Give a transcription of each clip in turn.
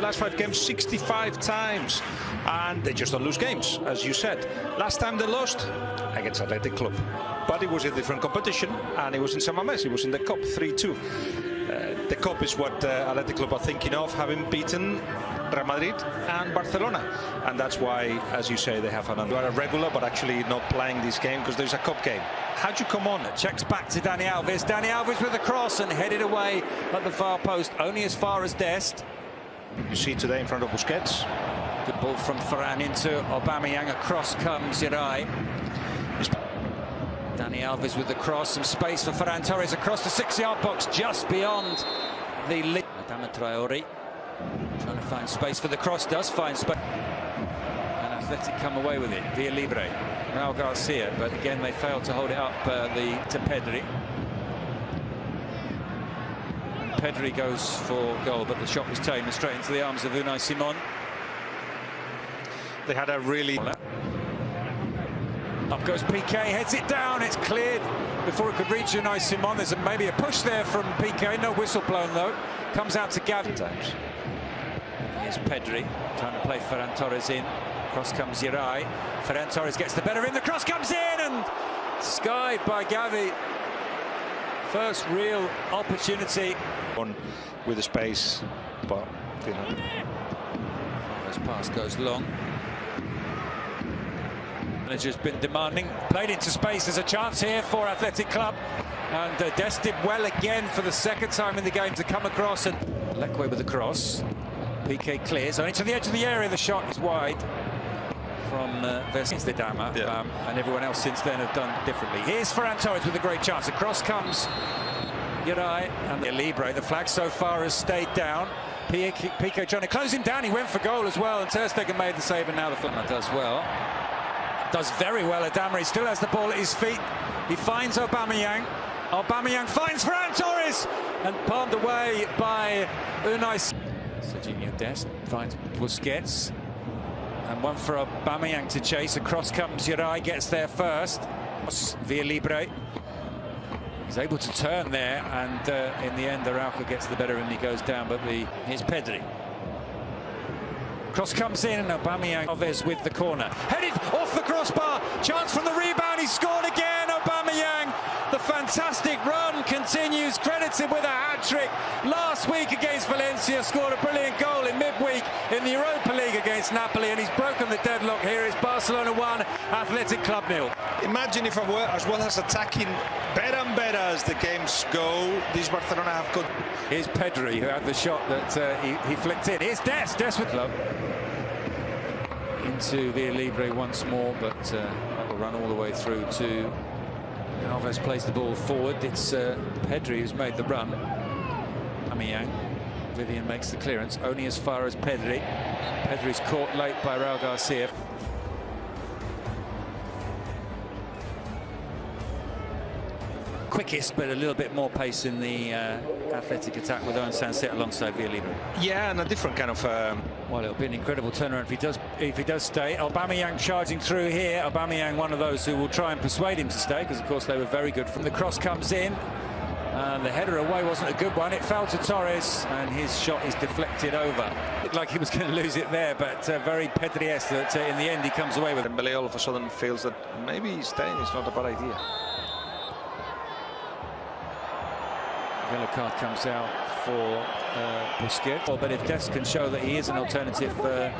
the last 5 games 65 times, and they just don't lose games, as you said. Last time they lost against Athletic Club, but it was a different competition, and it was in San Mamés. It was in the Cup, 3-2. The Cup is what Athletic Club are thinking of, having beaten Real Madrid and Barcelona, and that's why, as you say, they have a regular but actually not playing this game because there's a cup game. How'd you come on? Checks back to Dani Alves. Dani Alves with the cross and headed away at the far post, only as far as Dest. You see today in front of Busquets. Good ball from Ferran into Aubameyang. Across comes Uri. Dani Alves with the cross, some space for Ferran Torres across the 6-yard box, just beyond the limit. Adama Traore trying to find space for the cross, does find space. And Athletic come away with it via Libre. Raul Garcia, but again they failed to hold it up to Pedri. And Pedri goes for goal, but the shot was taken straight into the arms of Unai Simon. They had a really... Up goes Piqué, heads it down, it's cleared before it could reach Unai Simon. There's maybe a push there from Piqué, no whistle blown though. Comes out to Gavi. Here's Pedri, trying to play Ferran Torres in. Cross comes Uri. Ferran Torres gets the better in, the cross comes in and skied by Gavi. First real opportunity. On with the space, but you know. This pass goes long. Manager's been demanding, played into space. There's a chance here for Athletic Club, and Dest did well again for the second time in the game to come across, and Leque with the cross. Piqué clears only to the edge of the area. The shot is wide from Extended, and everyone else since then have done differently. Here's Ferran Torres with a great chance. Across comes Uri and the Libre. The flag so far has stayed down. Piqué trying to close him down. He went for goal as well, and Ter Stegen made the save, and now the flag does well. Does very well. Adama, he still has the ball at his feet. He finds Aubameyang. Aubameyang finds Ferran Torres and palmed away by Unai. Serginho Dest finds Busquets. And one for Aubameyang to chase. Across comes Uri, gets there first. Via Libre. He's able to turn there, and in the end, Araujo gets the better and he goes down. But here's Pedri. Cross comes in, and Aubameyang Alves with the corner. Headed off the crossbar. Chance from the rebound. He scored again. Aubameyang. The fantastic run continues. Credited with a hat-trick last week against Valencia. Scored a brilliant goal in midweek in the Europa League against Napoli, and he's broken the deadlock. Here is Barcelona 1, Athletic Club 0. Imagine if as well as attacking better and better as the games go, these Barcelona have got... Here's Pedri, who had the shot that he flicked in. Here's Dest with club. Into Via Libre once more, but that will run all the way through to... Alves plays the ball forward. It's Pedri who's made the run. Aubameyang. Vivian makes the clearance, only as far as Pedri. Pedri's caught late by Raul Garcia. Quickest, but a little bit more pace in the Athletic attack with Owen Sanset alongside Via Libre. Yeah, and a different kind of... Well, it'll be an incredible turnaround if he does stay. Aubameyang charging through here. Aubameyang, one of those who will try and persuade him to stay, because of course they were very good. From the cross comes in, and the header away wasn't a good one. It fell to Torres, and his shot is deflected over. Looked like he was going to lose it there, but very Pedri-esque that in the end he comes away with it. Dembélé all of a sudden feels that maybe staying is not a bad idea. Yellow card comes out for Busquets. But if Dest can show that he is an alternative, then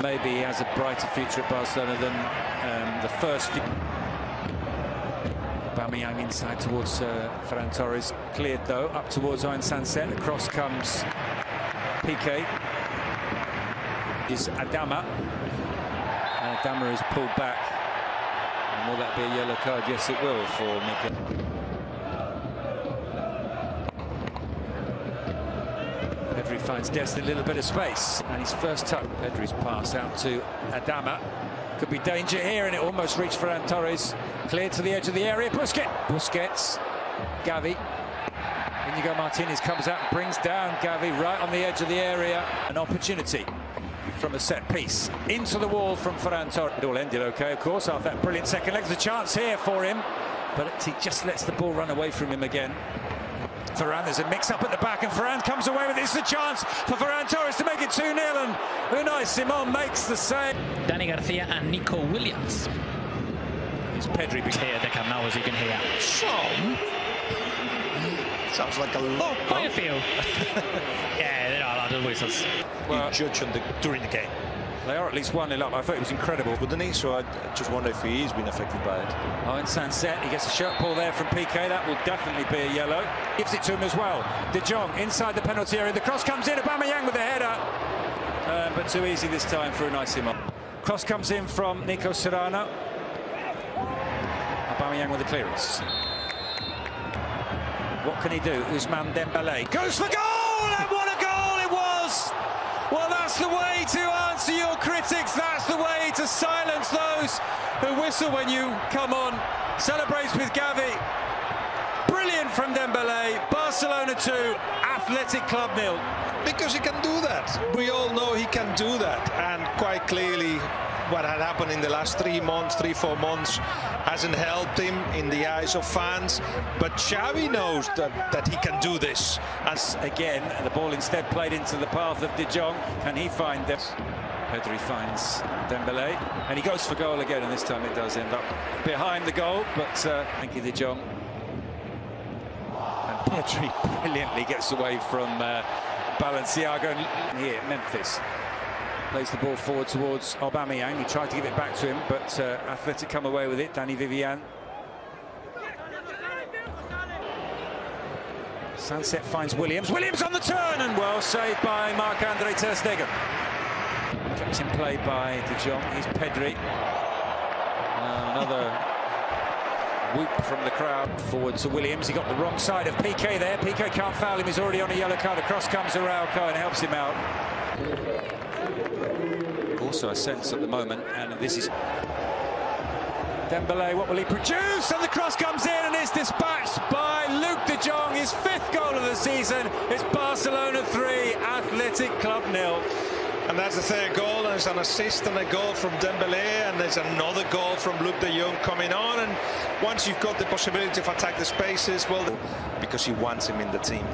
maybe he has a brighter future at Barcelona than the first few. Aubameyang inside towards Ferran Torres. Cleared though, up towards Owen Sanset. Across comes Piqué. Is Adama. And Adama is pulled back. And will that be a yellow card? Yes, it will for Mikel. Pedri finds Dest a little bit of space, and his first touch. Pedri's pass out to Adama. Could be danger here, and it almost reached Ferran Torres. Cleared to the edge of the area. Busquets. Gavi. Inigo Martinez comes out and brings down Gavi right on the edge of the area. An opportunity from a set piece into the wall from Ferran Torres. It all ended okay, of course, after that brilliant second leg. There's a chance here for him, but he just lets the ball run away from him again. Ferran, there's a mix-up at the back, and Ferran comes away with it. It's the chance for Ferran Torres to make it 2-0, and Unai Simon makes the save. Danny Garcia and Nico Williams. It's Pedri Here they come now, as you can hear. Sounds like a lot. How do you feel? Yeah, there are a lot of whistles. Well, you judge during the game. They are at least 1-0 up. I thought it was incredible. Wouldn't he? So I just wonder if he has been affected by it. Oh, and Sunset, he gets a shirt pull there from PK. That will definitely be a yellow. Gives it to him as well. De Jong inside the penalty area. The cross comes in. Aubameyang with the header. But too easy this time for Unai Simon. Cross comes in from Nico Serrano. Aubameyang with the clearance. What can he do? Ousmane Dembélé goes for goal! And what a goal it was! Well, that's the way to answer your critics. That's the way to silence those who whistle when you come on. Celebrates with Gavi. Brilliant from Dembélé. Barcelona 2, Athletic Club 0. Because he can do that. We all know he can do that. And quite clearly, what had happened in the last 3 months, 3-4 months, hasn't helped him in the eyes of fans. But Xavi knows that he can do this. As again, the ball instead played into the path of De Jong. Can he find them? Pedri finds Dembélé, and he goes for goal again, and this time it does end up behind the goal. But thank you, De Jong. And Pedri brilliantly gets away from Balenciaga. Here, Memphis plays the ball forward towards Aubameyang. He tried to give it back to him, but Athletic come away with it. Danny Vivian. Sunset finds Williams. Williams on the turn, and well saved by Marc-Andre ter Stegen. Kept in play by De Jong. Here's Pedri. Another whoop from the crowd. Forward to Williams. He got the wrong side of PK there. PK can't foul him. He's already on a yellow card. Across comes Araujo and helps him out. Also a sense at the moment, and this is Dembélé. What will he produce? And the cross comes in and is dispatched by Luke De Jong. His 5th goal of the season. It's Barcelona 3, Athletic Club 0. And that's the 3rd goal, and it's an assist and a goal from Dembélé, and there's another goal from Luke de Jong coming on. And once you've got the possibility of attack the spaces, well, because he wants him in the team.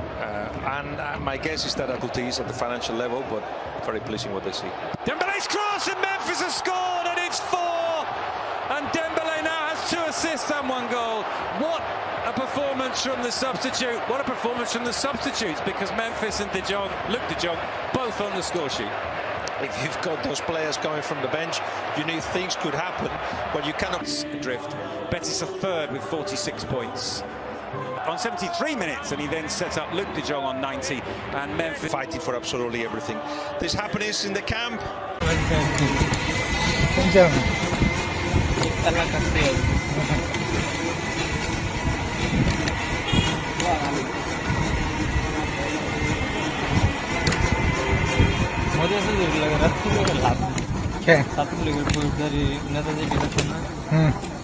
And my guess is that Athletiic is at the financial level, but very pleasing what they see. Dembélé's cross, and Memphis has scored, and it's 4. And Dembélé now has 2 assists and 1 goal. What a performance from the substitute. What a performance from the substitutes, because Memphis and De Jong, Luke De Jong, both on the score sheet. If you've got those players coming from the bench, you knew things could happen, but you cannot drift. Betis a 3rd with 46 points. On 73 minutes, and he then set up Luke De Jong on 90, and Memphis fighting for absolutely everything. This happiness in the camp. Satu lagi dari netas jadi